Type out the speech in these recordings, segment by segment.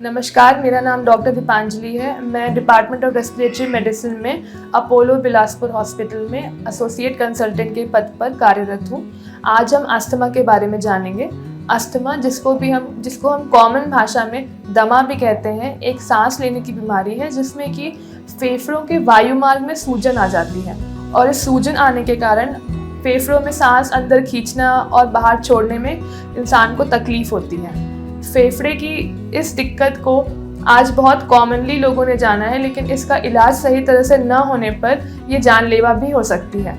नमस्कार, मेरा नाम डॉक्टर दीपांजलि है। मैं डिपार्टमेंट ऑफ रेस्पिरेटरी मेडिसिन में अपोलो बिलासपुर हॉस्पिटल में एसोसिएट कंसल्टेंट के पद पर कार्यरत हूँ। आज हम अस्थमा के बारे में जानेंगे। अस्थमा जिसको हम कॉमन भाषा में दमा भी कहते हैं, एक सांस लेने की बीमारी है जिसमें कि फेफड़ों के वायुमार्ग में सूजन आ जाती है और इस सूजन आने के कारण फेफड़ों में सांस अंदर खींचना और बाहर छोड़ने में इंसान को तकलीफ होती है। फेफड़े की इस दिक्कत को आज बहुत कॉमनली लोगों ने जाना है, लेकिन इसका इलाज सही तरह से न होने पर यह जानलेवा भी हो सकती है।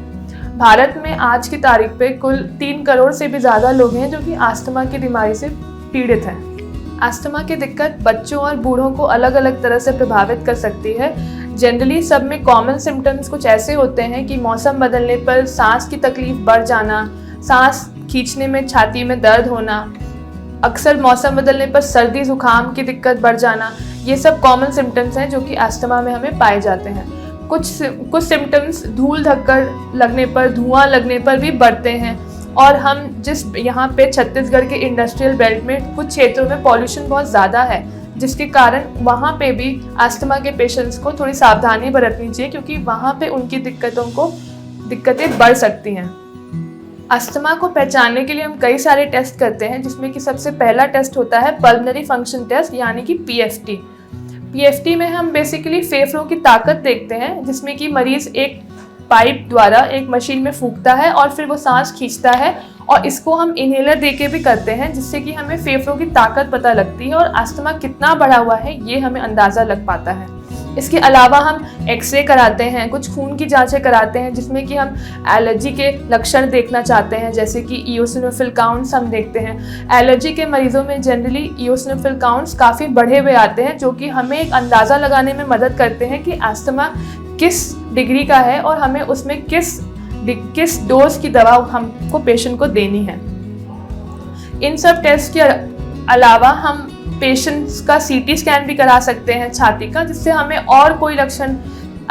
भारत में आज की तारीख पे कुल 3 करोड़ से भी ज़्यादा लोग हैं जो कि अस्थमा की बीमारी से पीड़ित हैं। अस्थमा की दिक्कत बच्चों और बूढ़ों को अलग अलग तरह से प्रभावित कर सकती है। जनरली सब में कॉमन सिम्टम्स कुछ ऐसे होते हैं कि मौसम बदलने पर सांस की तकलीफ बढ़ जाना, सांस खींचने में छाती में दर्द होना, अक्सर मौसम बदलने पर सर्दी जुकाम की दिक्कत बढ़ जाना, ये सब कॉमन सिम्टम्स हैं जो कि अस्थमा में हमें पाए जाते हैं। कुछ सिम्टम्स धूल धक्कर लगने पर, धुआं लगने पर भी बढ़ते हैं और हम जिस यहाँ पे छत्तीसगढ़ के इंडस्ट्रियल बेल्ट में कुछ क्षेत्रों में पॉल्यूशन बहुत ज़्यादा है, जिसके कारण वहाँ पे भी अस्थमा के पेशेंट्स को थोड़ी सावधानी बरतनी चाहिए, क्योंकि वहाँ पे उनकी दिक्कतें बढ़ सकती हैं। अस्थमा को पहचानने के लिए हम कई सारे टेस्ट करते हैं, जिसमें कि सबसे पहला टेस्ट होता है पल्मोनरी फंक्शन टेस्ट यानी कि पीएफटी। पीएफटी में हम बेसिकली फेफड़ों की ताकत देखते हैं, जिसमें कि मरीज़ एक पाइप द्वारा एक मशीन में फूंकता है और फिर वो सांस खींचता है, और इसको हम इनहेलर देके भी करते हैं, जिससे कि हमें फेफड़ों की ताकत पता लगती है और अस्थमा कितना बढ़ा हुआ है ये हमें अंदाज़ा लग पाता है। इसके अलावा हम एक्सरे कराते हैं, कुछ खून की जांचें कराते हैं, जिसमें कि हम एलर्जी के लक्षण देखना चाहते हैं, जैसे कि इओसिनोफिल काउंट्स हम देखते हैं। एलर्जी के मरीजों में जनरली इओसिनोफिल काउंट्स काफ़ी बढ़े हुए आते हैं, जो कि हमें एक अंदाज़ा लगाने में मदद करते हैं कि अस्थमा किस डिग्री का है और हमें उसमें किस डोज की दवा हमको पेशेंट को देनी है। इन सब टेस्ट के अलावा हम पेशेंट्स का सीटी स्कैन भी करा सकते हैं छाती का, जिससे हमें और कोई लक्षण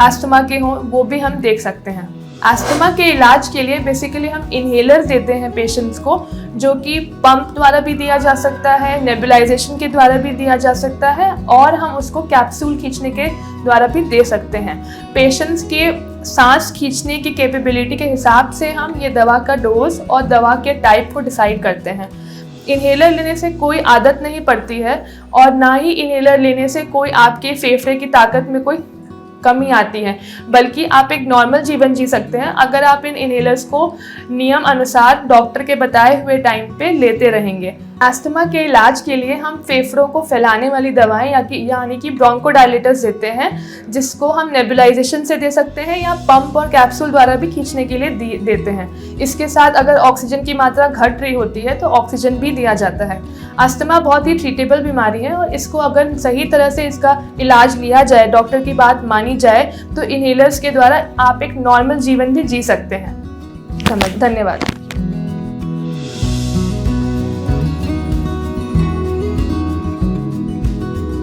अस्थमा के हों वो भी हम देख सकते हैं। अस्थमा के इलाज के लिए बेसिकली हम इनहेलर्स देते हैं पेशेंट्स को, जो कि पंप द्वारा भी दिया जा सकता है, नेबुलाइजेशन के द्वारा भी दिया जा सकता है, और हम उसको कैप्सूल खींचने के द्वारा भी दे सकते हैं। पेशेंट्स के सांस खींचने की कैपेबिलिटी के हिसाब से हम ये दवा का डोज और दवा के टाइप को डिसाइड करते हैं। इनहेलर लेने से कोई आदत नहीं पड़ती है और ना ही इनहेलर लेने से कोई आपके फेफड़े की ताकत में कोई कमी आती है, बल्कि आप एक नॉर्मल जीवन जी सकते हैं अगर आप इन इनहेलर्स को नियम अनुसार डॉक्टर के बताए हुए टाइम पे लेते रहेंगे। अस्थमा के इलाज के लिए हम फेफड़ों को फैलाने वाली दवाएं यानी कि ब्रोंकोडायलेटर्स देते हैं, जिसको हम नेबुलाइजेशन से दे सकते हैं या पंप और कैप्सूल द्वारा भी खींचने के लिए देते हैं। इसके साथ अगर ऑक्सीजन की मात्रा घट रही होती है तो ऑक्सीजन भी दिया जाता है। अस्थमा बहुत ही ट्रीटेबल बीमारी है और इसको अगर सही तरह से इसका इलाज लिया जाए, डॉक्टर की बात मानी जाए, तो इनहेलर्स के द्वारा आप एक नॉर्मल जीवन भी जी सकते हैं। धन्यवाद।